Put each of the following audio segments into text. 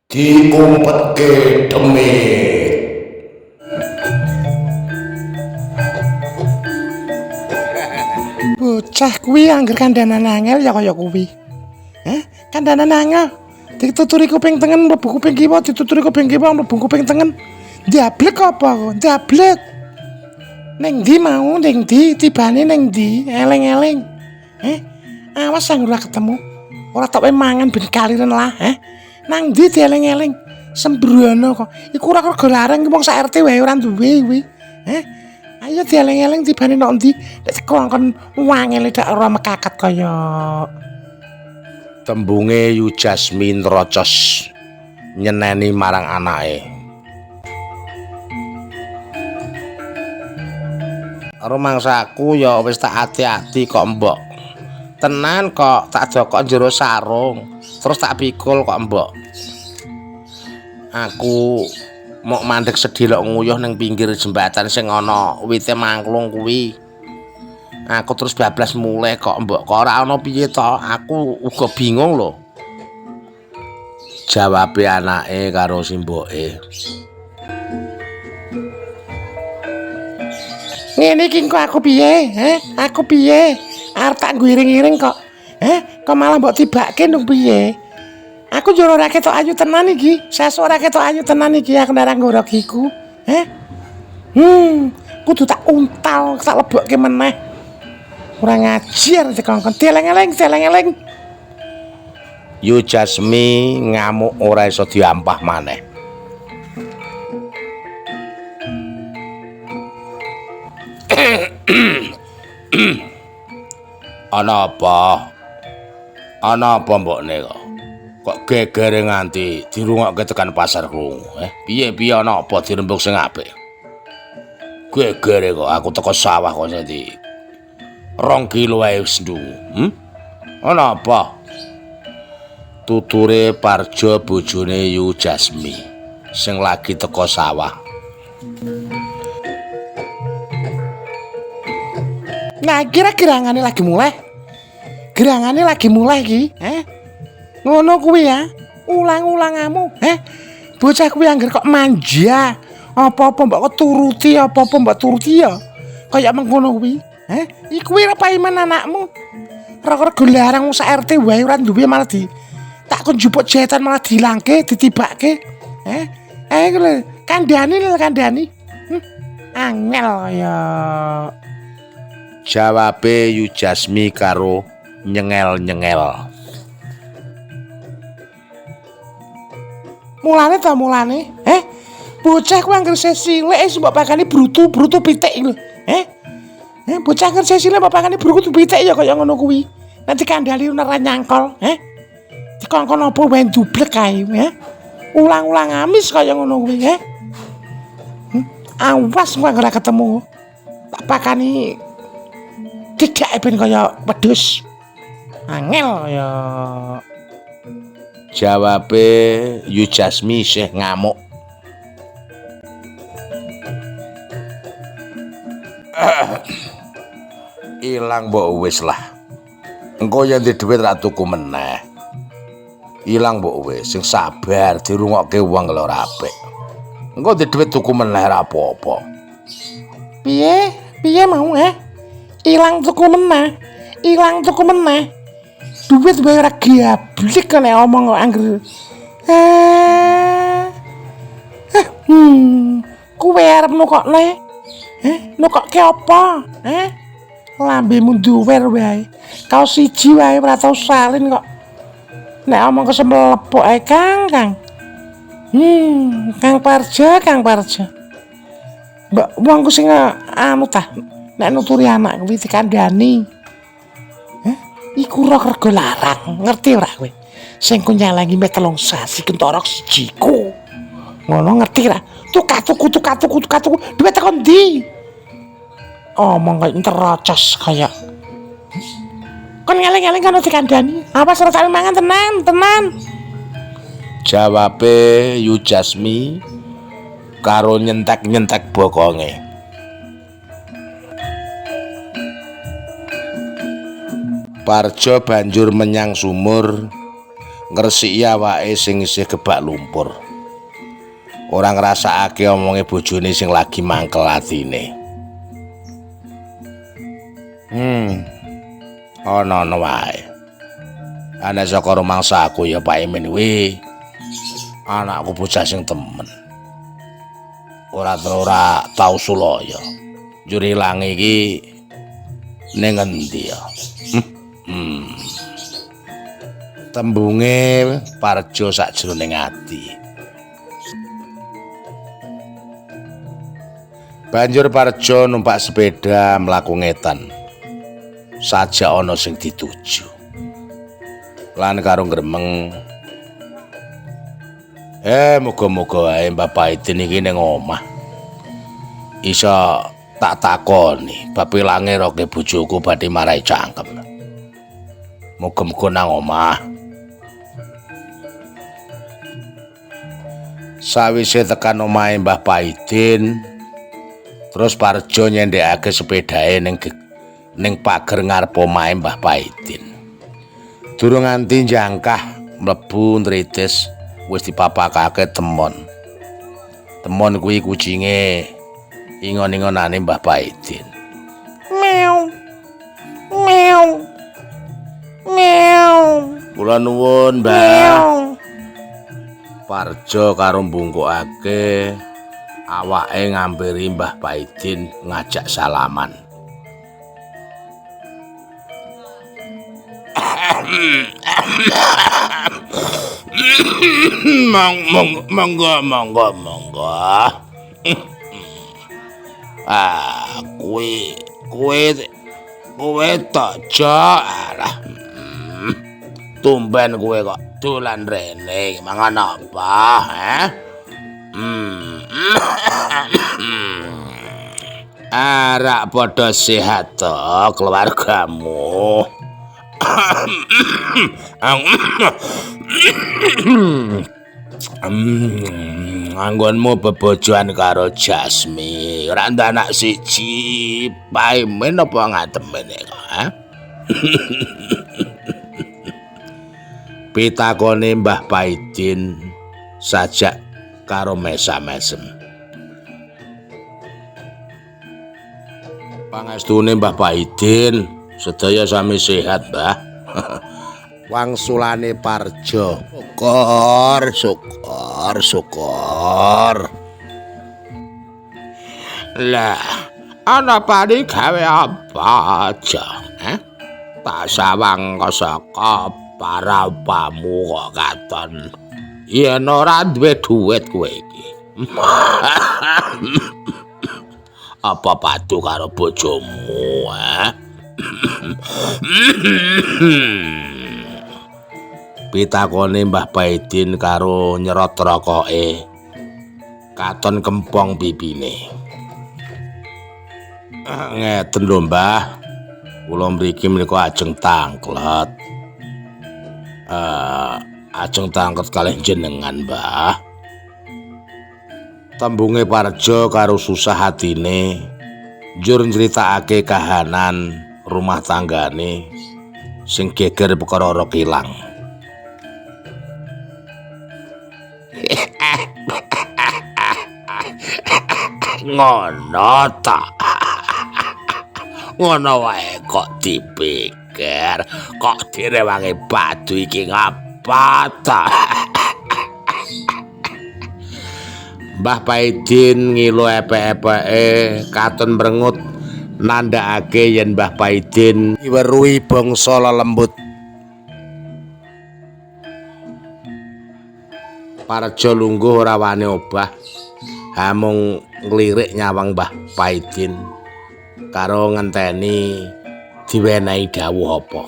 Dikumpetke demit. Bocah kuwi angger kandanan angel ya kaya kuwi. Kandanan angel. Dituturi kuping tengen mlebu kuping kiwa, dituturi kuping kiwa mlebu kuping tengen. Ndablek apa kok? Ndablek. Ning ndi mau, ning ndi tibane ning ndi? Eling-eling. Awas anggur ora ketemu. Ora tok mangan ben kaliren lah, Nang ndi dieling-eling? Sembrono kok. Iku ora rega larang wong sak RT wae ora duwe kuwi. Ayo dieling-eling tibane nok ndi? Nek kongkon wangele dak ora mekakat kaya Tembunge Yu Jasmine rocos nyeneni marang anake. Rumangsaku ya wis tak ati-ati kok mbok. Tenan kok tak jokok jero sarung, terus tak pikul kok mbok. Aku mau mandek sedih lok nguyuh ning pinggir jembatan sing ana wite mangklung kuwi. Aku terus bablas muleh kok mbok kok ora ana piye to, aku uga bingung lho. Jawabe anake karo simboke. ngene iki kok aku piye? Aku piye? Arep tak ngiring-iring kok. Kok malah mbok tibake ndung piye? Aku yo ora ketok ayu tenan iki. Sesuk ora ketok ayu tenan iki aku ndarang ngorogiku. Kudu tak untal, tak lebokke meneh. Ora ngajar dikongkon deleng-eleng. Yu Jasmine ngamuk ora iso diampah maneh. Ana apa? Ana apa mbokne kok? Kok gegere nganti dirungokke tekan pasar krungu, Piye ana apa dirembug sing apik? Gegere kok aku teko sawah kok dadi 2 kilo wae wis ndungu. Ana apa? Tuture Parjo bojone Yu Jasmine sing lagi teko sawah. Nah, kira gerangane lagi mulai. Gerangane lagi mulai iki, Ngono kuwi ya. Ulang-ulangamu, Bocah kuwi angger kok manja. Apa-apa mbok turuti, apa-apa mbok turuti ya. Kayak mengkono kuwi. Iku kuwi apa iman anakmu? Rega larang sak RT wae ora duwe malah di tak kon jupuk jahitan malah dilangke, ditibake. Ayo lho, kandhani. Angel kaya. Jawabe Yu Jasmine karo nyengel-nyengel. Mulane, bocah ku angger cilik wis mbok pakani brutu pitik lho. Bocah angger cilik mbok pakani brutu pitik ya kaya ngono kuwi. Nanti kandhani ora nyangkol, dikongkon apa wae dublek kae, Ulang-ulang amis kaya ngono kuwi, Awas kowe ora ketemu. Tak pakani tidak ben kaya wedhus. Angel kaya. Jawabe Yu Jasmine isih ngamuk. Ilang mbok wis lah. Engko yen di dhuwit ra tuku meneh. Ilang mbok wis, sing sabar dirungokke wong lho ora apik. Engko di dhuwit tuku meneh ra apa-apa. Piye mau, Ilang tuku meneh. Duit wae ora gablek kok nek omong kok angger. Kuwe arep nukokne? Nukokke apa? Lambemu duwer wae. Kau siji wae ora tau salin kok. Nek omong kesempel lepuk ae Kang. Kang Parjo. Mbak wongku sing anu tah. Nek nuturi anak kuwi dikandhani. Iku rega larang, ngerti ora kowe? Sing ku nyalangi mek 3 sasi kentorok sijiku. Ngono ngerti ora? Tuku duit teko ndi? Omong kaya terocos kaya. Kon ngeling-eling kono dikandhani. Apa ora tak mangan tenan. Jawabe Yu Jasmine karo nyentek-nyentek bokonge. Parjo banjur menyang sumur ngresiki awake sing isih gebak lumpur. Ora ngrasakake omonge bojone sing lagi mangkel atine. Ana wae. Ana saka rumangsaku ya Pak Emin kuwi. Anakku bocah sing temen. Ora tau sulaya. Njur ilang iki ning endi ya? Tembunge Parjo sakjroning ati. Banjur Parjo numpak sepeda mlaku ngetan. Sajak ana sing dituju. Lan karo gremeng. Muga-muga ae Mbah Paidin iki ning omah. Isa tak takoni bab ilange roke bojoku badhe marai cangkem. Muga-muga nang omah. Sawise tekan omahe Mbah Paidin, terus Parjo nyendhekake sepedahe ning pager ngarep omahe Mbah Paidin. Durung nganti njangkah mlebu ntritis wis dipapakake temon. Temon kuwi kucinge ingon-ingonane Mbah Paidin. Meow. Meow. Meow. Kula nuwun, Mbah. Meow. Parjo karo mbungkukake awake ngampiri Mbah Paidin ngajak salaman. Monggo. Kowe tojo alah. Tumben kowe kok dolan rene mangan apa, Arak padha sehat to keluargamu. Anggonmu bebojoan karo Jasmi, ora ndak anak siji, paimen apa ngatemen kok, Pitakone Mbah Paidin sajak karo mesam-mesem. Pangestune Mbah Paidin sedaya sami sehat, Mbah. Wangsulane Parjo. Syukur. Lah, ana pani gawe apa aja, Tak sawang saka parapamu kok katon. Yen ora duwe dhuwit kowe iki. Apa padu karo bojomu, Pitakone Mbah Paidin karo nyerot rokoke. Katon kempong pipine. Ngeten lho, Mbah. Kula mriki menika ajeng tanglet. Ajeng tanglet kalih jenengan, Mbah. Tembunge Parjo karo susah hatine njur nyritakake kahanan rumah tanggane sing geger perkara ora ilang. Ngono ta. Ngono wae kok dipikir, kok direwangi padu iki ngapa ta? Mbah Paidin ngilu epek-epeke katon mrengut nandhakake yen Mbah Paidin weruhi bangsa lelembut. Parjo lungguh ora wani obah, hamung nglirik nyawang Mbah Paidin karo ngenteni diwenehi dawuh apa.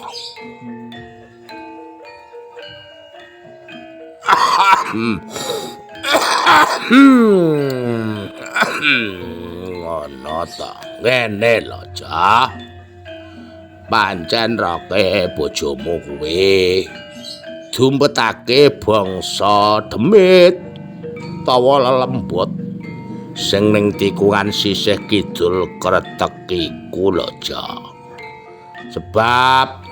Ngono ta, ngene lho, Cah. Pancen roke bojomu kuwi dumpetake bangsa demit tawa lelembut sing ning tikungan sisih kidul Kretek iku lho, Cah. Sebab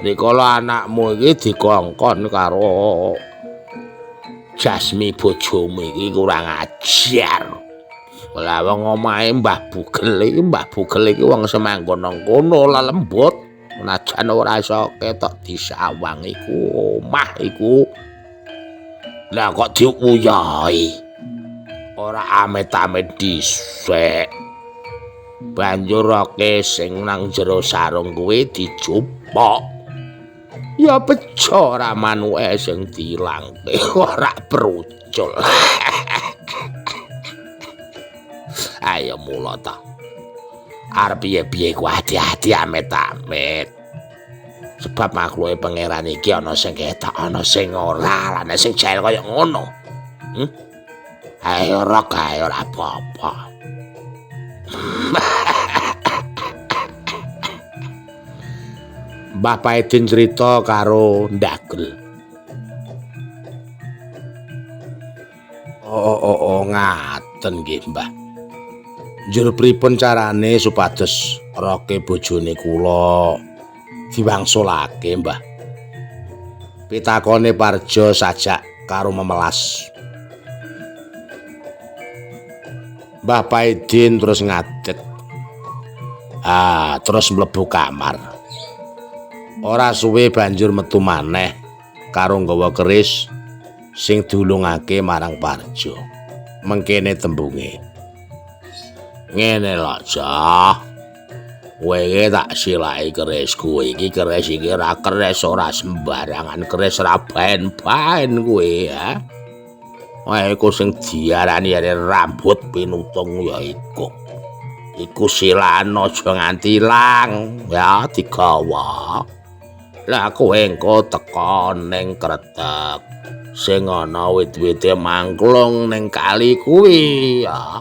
rikala anakmu iki dikongkon karo Jasmi bojomu iki kurang ajar. Lah wong omahe Mbah Bugel iki wong semanggon nang kono lelembut. Najan ora iso ketok disawang iku omah iku. Lah kok diuyahi. Ora amit-amit dhisik. Banjur roke sing nang jero sarung kuwi dijupuk. Ya bejo ora manuke sing dilangke ora perucul. Ayo mula ta. Arep piye-piye ku hati-hati amit-amit. Sebab makhluke pangeran iki ana sing ketok, ana sing ora, lan sing jael kaya ngono. Ayo ora kae ora apa-apa. Mbah Paidin cerita karo Ndagel. Oh, ngaten nggih, Mbah. Njur pripun carane supados roke bojone kula diwangsulake, Mbah? Pitakone Parjo sajak karo memelas. Mbah Paidin terus ngadeg. Terus mlebu kamar. Ora suwe banjur metu maneh karo nggawa keris sing diulungake marang Parjo. Mengkene tembunge. Ngene lho, Cah. Kowe tak silai kerisku iki, keris iki ora keris ora sembarangan, keris ora baen-baen kowe ya. Iku sing diarani rambut pinutung ya iku. Iku silan aja nganti ilang ya digawa. Lah kowe engko teka ning Kretek sing ana wit-wite mangklung ning kali kuwi ya.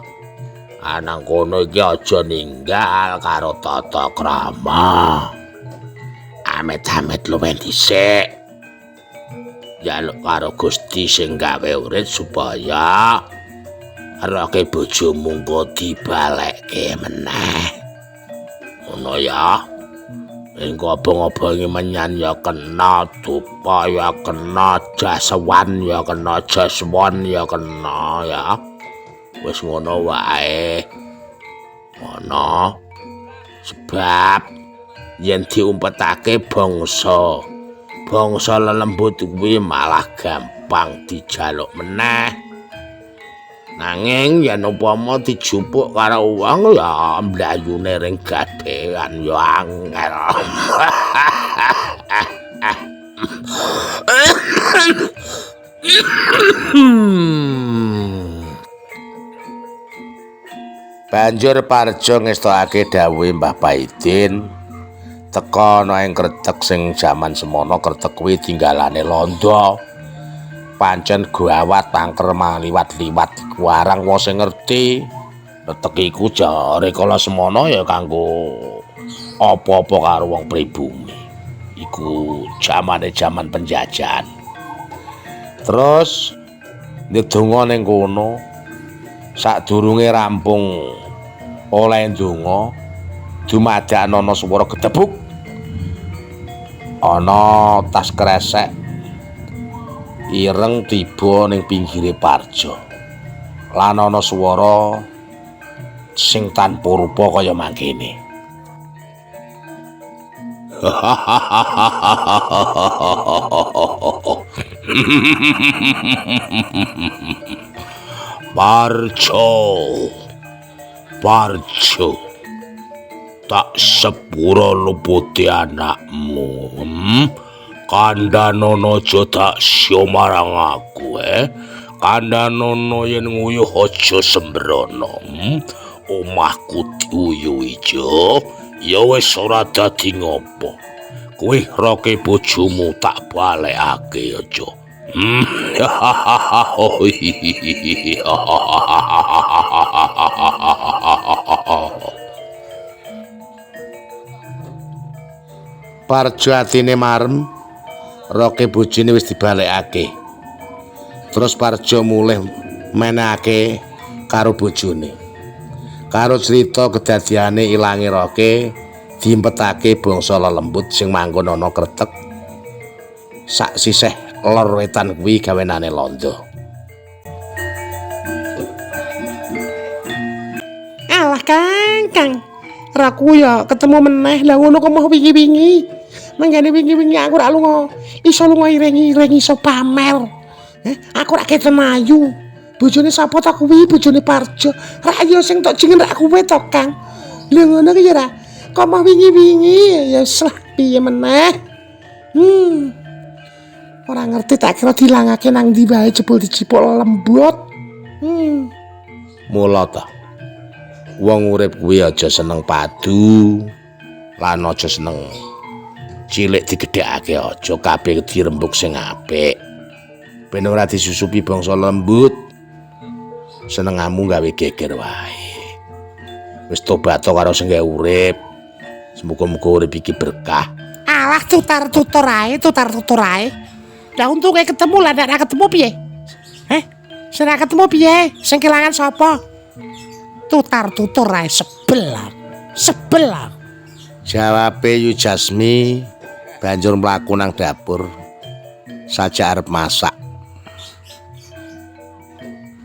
Nang kono iki aja ninggal karo tata krama. Amit-amit luwih dhisik. Jaluk karo Gusti sing gawe urip supaya roke bojomu engko dibalekke meneh. Ngono ya. Engko obong-obongi menyan ya kena, dupa ya kena, jaswan ya kena, jaswan ya kena ya. Wis ngono wae. Ngono. Sebab yen diumpetake bangsa lelembut kuwi malah gampang dijaluk meneh. Nanging yen upama dijupuk karo wong ya mlayune ring gadehan ya angel. Banjur Parjo ngestokake dawuhe Mbah Paidin teka ana ing Kretek sing jaman semono Kretek kuwi tinggalane londo. Pancen gawat pangker liwat-liwat iku arang wong sing ngerti. Kretek iku jare kala semono ya kanggo apa-apa karo wong pribumi. Iku jaman penjajahan. Terus ndedonga ning kono sadurunge rampung oleh ndonga dumadakno ana swara gedebuk. Ana tas kresek ireng tiba ning pinggire Parjo. Lan ana swara sing tanpa rupa kaya mangkene. Parjo, tak sepura luputi anakmu. Kandhanono aja tak sya marang aku Kandhanono yen nguyuh aja sembrono. Omahku diuyuhi jo, ya wis ora dadi ngopo. Kowe roke bojomu tak balekake aja. Parjo atine marem, roke bojone wis dibalekake. Terus Parjo mulih menake karo bojone. Karo cerita kedadiane ilange roke diempetake bangsa lelembut sing manggon ana Kretek. Sak sisih lor wetan kuwi gawenane londo. Alah Kang. Raku ya ketemu meneh lah ngono kok mau wingi-wingi. Mangkane wingi-wingi aku rak lunga. Iso lunga ireng-ireng iso pamer. Aku rak keten ayu. Bojone sapa ta kuwi? Bojone Parjo. Rak ya sing tok jeneng rak kuwe to, Kang. Lha ngono ki ya ra. Kok mau wingi-wingi ya wis lah piye meneh. Ora ngerti tak kira dilangake nang ndi wae jebul dicipuk lembut. Mula ta. Wong urip kuwi aja seneng padu, lan aja seneng cilik digedhekake aja, kabeh dirembuk sing apik. Ben ora disusupi bangsa lembut. Senengamu gawe geger wae. Wis tobat karo sing gawe urip. Semoga-moga urip iki berkah. Alah tutar-tutur ae. Lah untunge ketemu lah nek ketemu piye? Sing ketemu piye? Sing kelangan sapa? Tutar-tutur ae sebel. Jawabe Yu Jasmi banjur mlaku nang dapur saja arep masak.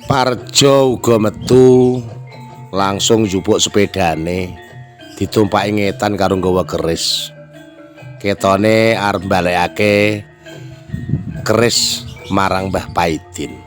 Parjo uga metu langsung njupuk sepedane ditumpaki ngetan karo nggawa keris. Ketone arep balekake keris marang Mbah Paidin.